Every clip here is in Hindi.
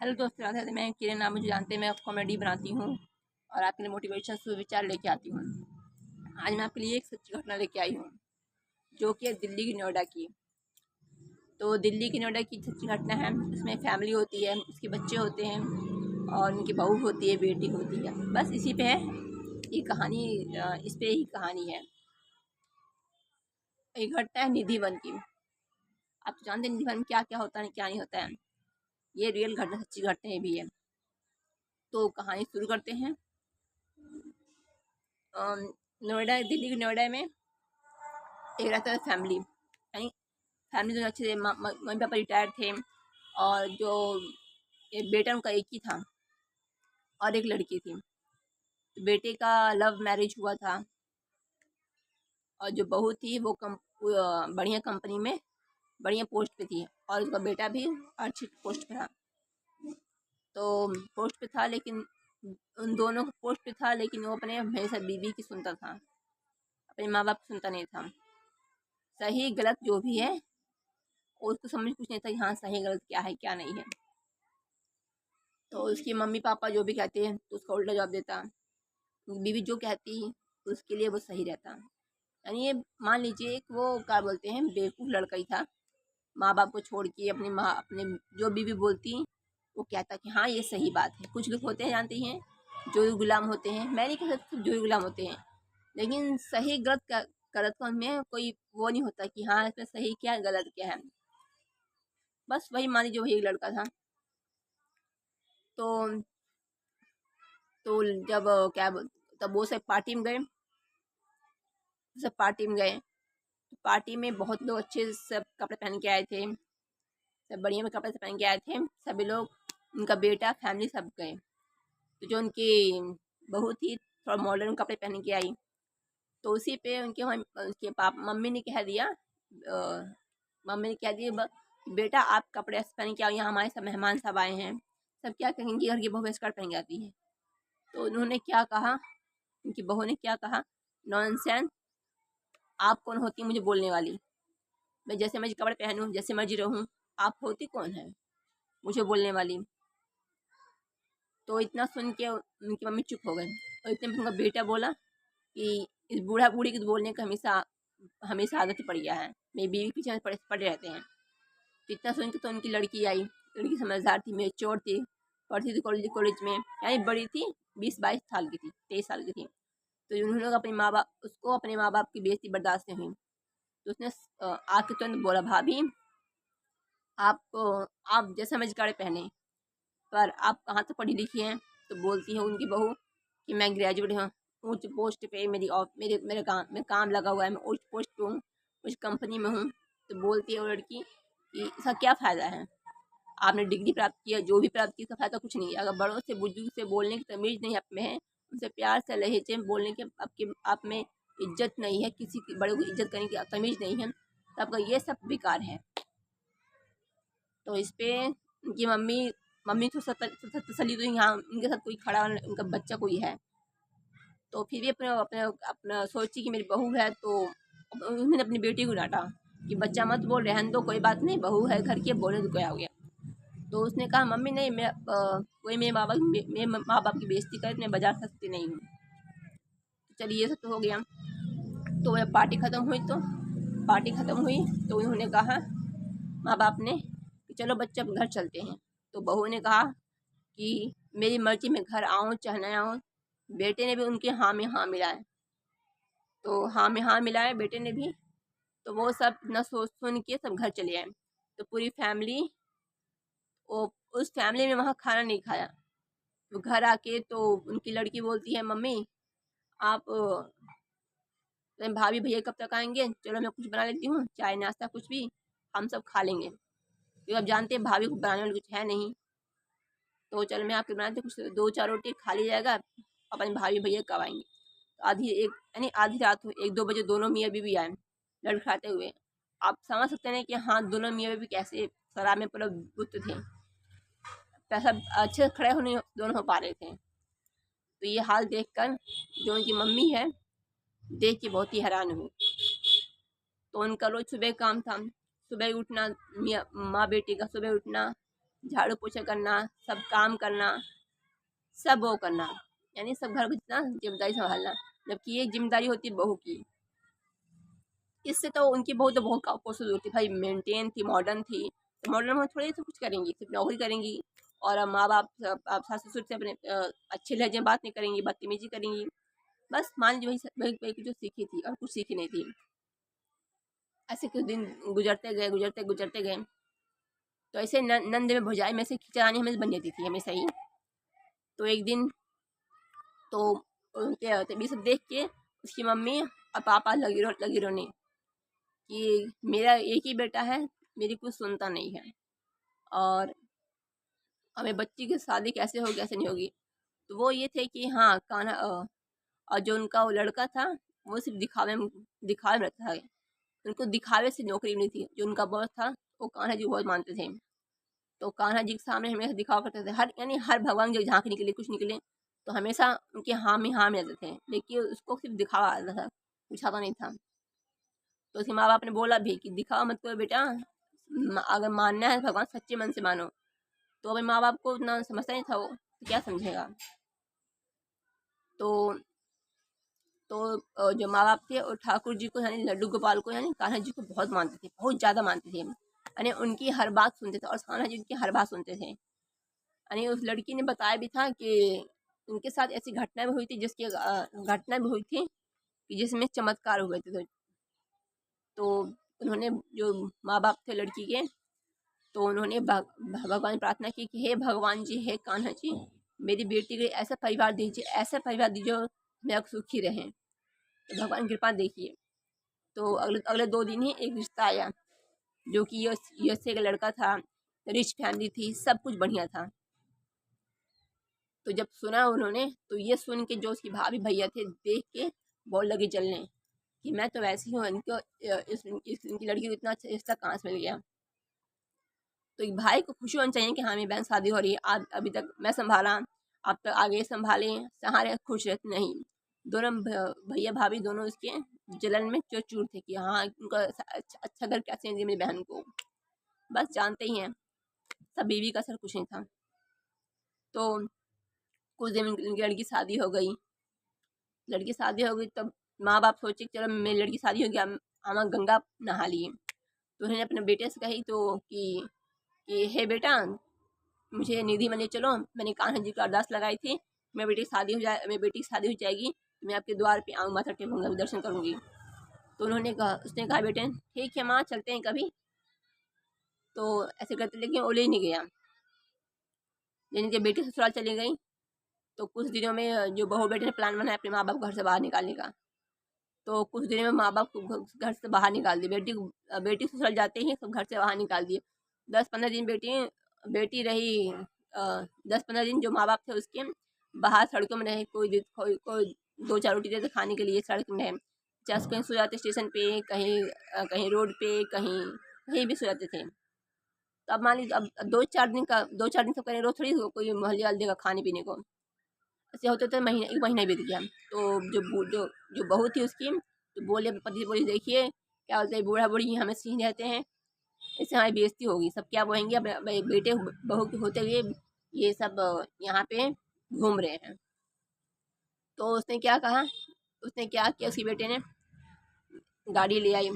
हेलो दोस्तों, राधे राधे। मैं किरण, नाम मुझे जानते हैं। मैं कॉमेडी बनाती हूँ और आपके लिए मोटिवेशन सुविचार लेके आती हूँ। आज मैं आपके लिए एक सच्ची घटना लेके आई हूँ, जो कि है दिल्ली की नोएडा की। तो दिल्ली की नोएडा की सच्ची घटना है। इसमें फैमिली होती है, उसके बच्चे होते हैं और उनकी बहू होती है, बेटी होती है। बस इसी पे है ये कहानी। इस पे ही कहानी है। ये घटना है निधि वन की। आप तो जानते हैं निधि वन में क्या क्या होता है, क्या नहीं होता है। ये रियल घटना, सच्ची घटना भी है। तो कहानी शुरू करते हैं। नोएडा, दिल्ली के नोएडा में एक रहता था फैमिली, यानी फैमिली दोनों अच्छे थे। मम्मी पापा रिटायर्ड थे और जो एक बेटा उनका एक ही था और एक लड़की थी। तो बेटे का लव मैरिज हुआ था और जो बहू थी वो बढ़िया कंपनी में बढ़िया पोस्ट पे थी और उसका बेटा भी अच्छी पोस्ट पे था। तो पोस्ट पे था, लेकिन उन दोनों को पोस्ट पे था, लेकिन वो अपने हमेशा बीवी की सुनता था, अपने माँ बाप की सुनता नहीं था। सही गलत जो भी है उसको समझ कुछ नहीं था कि हाँ सही गलत क्या है क्या नहीं है। तो उसकी मम्मी पापा जो भी कहते हैं तो उसका उल्टा जवाब देता। बीवी जो कहती है तो उसके लिए वो सही रहता। यानी ये मान लीजिए एक वो क्या बोलते हैं, बेवकूफ़ लड़का ही था। माँ बाप को छोड़ के अपने जो बीवी बोलती वो कहता कि हाँ ये सही बात है। कुछ लोग होते हैं, जानते हैं, जो गुलाम होते हैं। मैं नहीं कह सकती जो गुलाम होते हैं, लेकिन सही गलत का गलत का उनमें कोई वो नहीं होता कि हाँ इसमें सही क्या है गलत क्या है। बस वही मान लीजिए, वही एक लड़का था। तो तो जब तब वो सब पार्टी में गए, सब पार्टी में गए। तो पार्टी में बहुत लोग अच्छे सब कपड़े पहन के आए थे, सब बढ़िया में कपड़े से पहन के आए थे सभी लोग। उनका बेटा फैमिली सब गए। तो जो उनकी बहू थी थोड़ा मॉडर्न कपड़े पहन के आई। तो उसी पे उनके मम्मी ने कह दिया, मम्मी ने कह दिया बेटा आप कपड़े ऐसे पहन के आओ, यहाँ हमारे सब मेहमान सब आए हैं, सब क्या कहेंगे घर की बहू स्कर्ट पहन के आती है। तो उन्होंने क्या कहा, उनकी बहू ने क्या कहा, नॉनसेंस, आप कौन होती है मुझे बोलने वाली? मैं जैसे मर्जी कपड़े पहनूं, जैसे मर्जी रहूं, आप होती कौन है मुझे बोलने वाली? तो इतना सुन के उनकी मम्मी चुप हो गई। और इतने में उनका बेटा बोला कि इस बूढ़ा बूढ़ी के तो बोलने का हमेशा हमेशा आदत पड़ गया है, मेरी बीवी पीछे पड़े रहते हैं। तो इतना सुन के तो उनकी लड़की आई। लड़की समझदार थी, मेच्योर थी, पढ़ती थी कॉलेज में, यानी बड़ी थी, 20-22 साल की थी, 23 साल की थी। तो उन्होंने अपने माँ बाप की बेइज्जती बर्दाश्त नहीं हुई। तो उसने आके तुरंत बोला, भाभी आपको आप जैसे मर्जी कपड़े पहने, पर आप कहाँ तक पढ़ी लिखी हैं? तो बोलती है उनकी बहू कि मैं ग्रेजुएट हूँ, ऊँच पोस्ट पे मेरे काम लगा हुआ है, मैं ऊँच पोस्ट पे हूँ, उस कंपनी में हूँ। तो बोलती है वो लड़की कि इसका क्या फ़ायदा है? आपने डिग्री प्राप्त किया, जो भी प्राप्त किया, इसका फ़ायदा कुछ नहीं है। अगर बड़ों से बुजुर्ग से बोलने की तमीज़ नहीं आप में है, उनसे प्यार से लहजे में बोलने के आपके आप में इज्जत नहीं है, किसी की बड़े को इज्जत करने की तमीज़ नहीं है, तो आपका ये सब बेकार है। तो इस पे उनकी मम्मी मम्मी तो तसल्ली हुई, हाँ उनके साथ कोई खड़ा, उनका बच्चा कोई है। तो फिर भी अपने अपने अपना सोची कि मेरी बहू है, तो उन्होंने अपनी बेटी को डांटा कि बच्चा मत बोल, रहने दो, कोई बात नहीं, बहू है घर की, बोलने तो क्या हो गया। तो उसने कहा मम्मी नहीं, कोई मेरे माँ बाप की बेइज्जती करे तो मैं बजा सकती नहीं हूँ। तो चलिए ये सब तो हो गया। तो वह पार्टी ख़त्म हुई तो उन्होंने कहा, माँ बाप ने, कि चलो बच्चे अब घर चलते हैं। तो बहू ने कहा कि मेरी मर्ज़ी, मैं घर आऊँ चाहे ना आऊँ। बेटे ने भी उनके हाँ में हाँ मिलाए। तो हाँ में हाँ मिलाए बेटे ने भी। तो वो सब न सोच सुन के सब घर चले आए। तो पूरी फैमिली, वो उस फैमिली ने वहाँ खाना नहीं खाया। तो घर आके तो उनकी लड़की बोलती है, मम्मी आप भाभी भैया कब तक आएंगे? चलो मैं कुछ बना लेती हूँ, चाय नाश्ता कुछ भी, हम सब खा लेंगे। क्योंकि अब जानते हैं भाभी को बनाने वाली कुछ है नहीं। तो चलो मैं आपके बनाते कुछ 2-4 रोटी खा लिया जाएगा, अपने भाभी भैया कब आएंगे। तो आधी रात हो, 1-2 बजे दोनों मियाँ बीवी आए लड़खड़ाते हुए। आप समझ सकते हैं कि हाँ दोनों मियाँ बीवी कैसे शराब में पूरा बुत थे, पैसा अच्छे से खड़े होने दोनों हो पा रहे थे। तो ये हाल देखकर जो उनकी मम्मी है, देख के बहुत ही हैरान हुई। तो उनका रोज सुबह काम था, सुबह उठना, माँ बेटी का सुबह उठना, झाड़ू पोछा करना, सब काम करना, सब वो करना, यानी सब घर को जितना जिम्मेदारी संभालना, जबकि ये जिम्मेदारी होती है बहू की। इससे तो उनकी बहू तो बहुत कोशिश होती भाई, मेंटेन थी, मॉडर्न थी, तो मॉडर्न में थोड़ी तो कुछ करेंगी, सिर्फ नौकरी करेंगी और माँ बाप आप सास ससुर से अपने अच्छे लहजे में बात नहीं करेंगी, बदतमीजी करेंगी। बस मान लीजिए वही जो सीखी थी और कुछ सीखी नहीं थी। ऐसे कुछ दिन गुजरते गए, तो ऐसे नंद में भुजाई में से खिचड़ी हमें बन जाती थी हमेशा ही। तो एक दिन तो उनके तबीयत सब देख के उसकी मम्मी और पापा लगी रोने कि मेरा एक ही बेटा है, मेरी कुछ सुनता नहीं है, और हमें बच्ची की शादी कैसे होगी कैसे नहीं होगी। तो वो ये थे कि हाँ कान्हा, और जो उनका वो लड़का था वो सिर्फ दिखावे में रहता था, उनको दिखावे से नौकरी मिली थी। जो उनका बॉस था वो कान्हा जी को बहुत मानते थे, तो कान्हा जी के सामने हमेशा दिखावा करते थे, हर यानी हर भगवान जब झांक निकले कुछ निकले तो हमेशा उनके हाँ में रहते थे, लेकिन उसको सिर्फ दिखावा आता था, कुछ आता नहीं था। तो उसके माँ बाप ने बोला भी कि दिखावा मत करो बेटा, अगर मानना है भगवान सच्चे मन से मानो। तो अभी माँ बाप को उतना समझता नहीं था वो, तो क्या समझेगा। तो जो माँ बाप थे वो ठाकुर जी को यानी लड्डू गोपाल को यानी कान्हा जी को बहुत मानते थे, बहुत ज़्यादा मानते थे, यानी उनकी हर बात सुनते थे और कान्हा जी उनकी हर बात सुनते थे। यानी उस लड़की ने बताया भी था कि उनके साथ ऐसी घटना भी हुई थी घटना भी हुई थी कि जिसमें चमत्कार हुए थे। तो उन्होंने जो माँ बाप थे लड़की के, तो उन्होंने भगवान से प्रार्थना की कि हे भगवान जी, हे कान्हा जी, मेरी बेटी के लिए ऐसा परिवार दीजिए, ऐसा परिवार दीजिए जो मेरा सुखी रहे। तो भगवान कृपा देखिए। तो अगले अगले 2 दिन ही एक रिश्ता आया, जो कि यूएसए का लड़का था, रिच फैमिली थी, सब कुछ बढ़िया था। तो जब सुना उन्होंने, तो ये सुन के जो उसकी भाभी भैया थे देख के बहुत लगे जलने कि मैं तो वैसी हूँ, इनको इनकी लड़की को इतना अच्छा रिश्ता कहाँ से मिल गया। तो एक भाई को खुशी होनी चाहिए कि हाँ मेरी बहन शादी हो रही है, आज अभी तक मैं संभाला, आप तक आगे संभालें, सहारे खुश रहते नहीं। दोनों भैया भाभी दोनों उसके जलन में चूर थे कि हाँ उनका अच्छा घर कैसे दिया मेरी बहन को। बस जानते ही हैं सब बीवी का सर कुछ नहीं था। तो कुछ दिन उनकी लड़की शादी हो गई, तब माँ बाप सोचे चलो मेरी लड़की शादी हो गया, हम गंगा नहा लिए। तो उन्होंने अपने बेटे से कही तो कि हे बेटा, मुझे निधि में ले चलो, मैंने कान्हा जी को अरदास लगाई थी, मेरी बेटी की शादी हो जाएगी, मैं आपके द्वार पे आऊँ, माथा टेकूंगा, दर्शन करूँगी। तो उसने कहा बेटे ठीक है माँ, चलते हैं कभी। तो ऐसे करते लेकिन वो ले नहीं गया, यानी जब बेटी ससुराल चली गई तो कुछ दिनों में जो बहू बेटे ने प्लान बनाया अपने माँ बाप को घर से बाहर निकालने का। तो कुछ दिनों में माँ बाप को घर से बाहर निकाल दिए, बेटी ससुराल जाते ही सब घर से बाहर निकाल दिए। 10-15 दिन बेटी रही, 10-15 दिन जो माँ बाप थे उसके बाहर सड़कों में रहे, कोई 2-4 रोटी देते खाने के लिए सड़क में रहे, चाहे कहीं सो जाते स्टेशन पे, कहीं रोड पे, कहीं भी सो जाते थे। तो अब मान लीजिए अब 2-4 दिन सब करें, रोज थोड़ी कोई मोहल्ले वाले देगा खाने पीने को। ऐसे होते होते एक महीना बीत गया। तो जो बहू थी उसकी, तो बोले पति से, बोली देखिए क्या बोलते हैं, बूढ़ा बूढ़ी हमें सीन रहते हैं, इससे हमारी बेइज्जती होगी, सब क्या बोलेंगे, अपने बेटे बहू के होते हुए ये सब यहाँ पे घूम रहे हैं। तो उसने क्या किया, उसकी बेटे ने गाड़ी ले आई।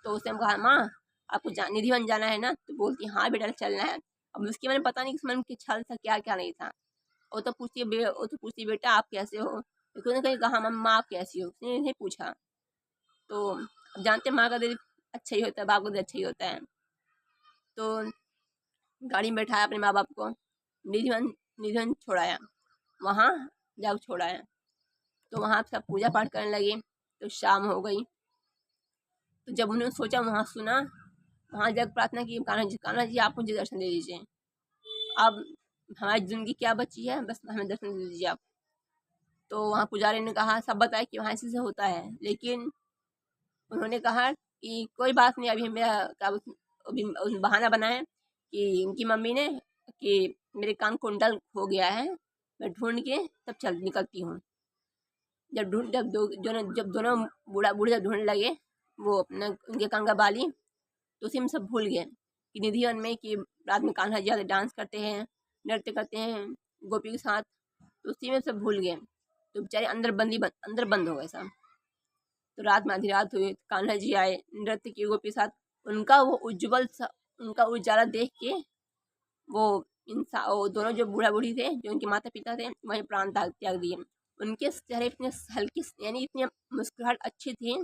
तो उसने कहा माँ आपको निधि वन जाना है ना, तो बोलती हाँ बेटा चलना है। अब उसके मन पता नहीं किस मन की छल था, क्या क्या नहीं था। वो तो पूछती बेटा आप कैसे हो, लेकिन उसने कहीं कहा मम्मा आप कैसी हो, उसने नहीं पूछा। तो अब जानते माँ का दिल अच्छा ही होता है, बाप का दिल अच्छा ही होता है। तो गाड़ी में बैठाया अपने माँ बाप को, निधिवन छोड़ाया, वहाँ जाकर छोड़ाया। तो वहाँ सब पूजा पाठ करने लगे। तो शाम हो गई, तो जब उन्होंने सोचा वहाँ सुना, वहाँ जब प्रार्थना की कान्हा जी आप मुझे दर्शन दे दीजिए, अब हमारी ज़िंदगी क्या बची है, बस हमें दर्शन दे दीजिए आप। तो वहाँ पुजारी ने कहा, सब बताया कि वहाँ ऐसे से होता है, लेकिन उन्होंने कहा कि कोई बात नहीं, अभी मेरा अभी बहाना बनाया कि उनकी मम्मी ने कि मेरे कान कुंडल हो गया है, मैं ढूंढ के तब चल निकलती हूँ। जब दोनों बूढ़े जब ढूंढने लगे वो अपना उनके कान का बाली, तो उसी में सब भूल गए कि निधि वन में कि रात में कान्हा जी आते डांस करते हैं, नृत्य करते हैं गोपी के साथ, तो उसी में सब भूल गए, तो बेचारे अंदर बंद हो गए सब। तो रात में आधी रात हुई, कान्हा जी आए, नृत्य किए गोपी के साथ, उनका वो उनका उजाला देख के वो इंसान, वो दोनों जो बूढ़ा बूढ़ी थे, जो उनके माता पिता थे, वहीं प्राण त्याग दिए। उनके चेहरे इतने हल्की, यानी इतनी मुस्कुराहट अच्छी थी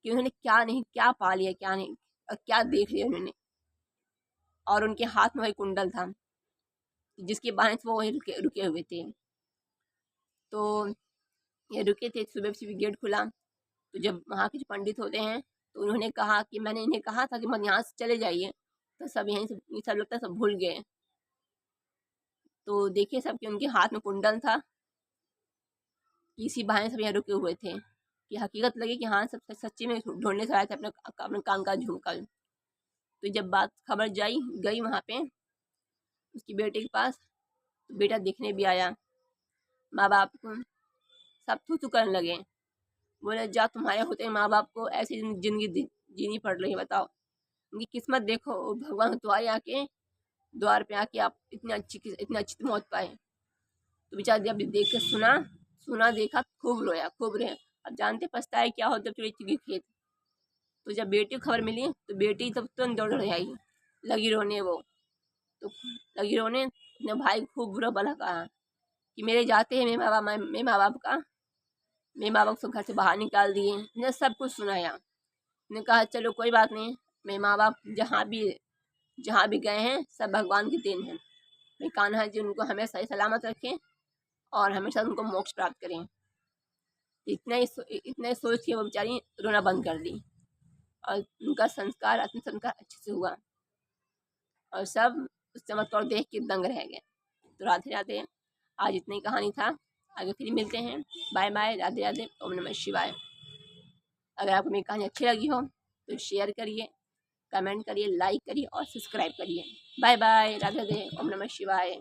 कि उन्होंने क्या नहीं क्या पा लिया, क्या नहीं और क्या देख लिया उन्होंने। और उनके हाथ में वही कुंडल था जिसके बहाने से वो वहीं रुके हुए थे। तो ये रुके थे, सुबह सुबह गेट खुला, तो जब वहाँ के जो पंडित होते हैं तो उन्होंने कहा कि मैंने इन्हें कहा था कि मत यहाँ से चले जाइए, तो सब यहीं से सब लगता सब भूल गए। तो देखिए सब कि उनके हाथ में कुंडल था, इसी बहाने सब यहाँ रुके हुए थे कि हकीकत लगी कि हाँ सब सच्ची में ढूंढने से आए थे अपने कान का झुमकल। तो जब बात खबर गई वहाँ पे उसकी बेटे के पास, तो बेटा देखने भी आया, माँ बाप को सब थू करने लगे, बोले जा तुम्हारे होते माँ बाप को ऐसी जिंदगी जीनी पड़ रही है, बताओ उनकी किस्मत देखो, भगवान तुम्हारे आके द्वार पे आके आप इतनी अच्छी मौत पाए। तो बेचारा जब देख के सुना देखा, खूब रोया खूब रोया। अब जानते पछताए क्या हो जब चली चुकी खेत। तो जब बेटी को खबर मिली तो बेटी तब तुरंत दौड़ आई, लगी रोने वो, तो लगी रोने, अपने भाई खूब बुरा भला कहा कि मेरे जाते हैं मेरे माँ बाप को घर से बाहर निकाल दिए, ने सब कुछ सुनाया। ने कहा चलो कोई बात नहीं, मेरे माँ बाप जहाँ भी गए हैं सब भगवान की देन है, मैं कान्हा जी उनको हमेशा सलामत रखें और हमेशा उनको मोक्ष प्राप्त करें। इतना ही सोच के वो बेचारी रोना बंद कर दी और उनका अंतिम संस्कार अच्छे से हुआ और सब उस चमत्कार देख के दंग रह गए। तो राधे राधे, आज इतनी कहानी था, आगे फिर मिलते हैं। बाय बाय, राधे राधे, ओम नमः शिवाय। अगर आपको मेरी कहानी अच्छी लगी हो तो शेयर करिए, कमेंट करिए, लाइक करिए और सब्सक्राइब करिए। बाय बाय, राधे राधे, ओम नमः शिवाय।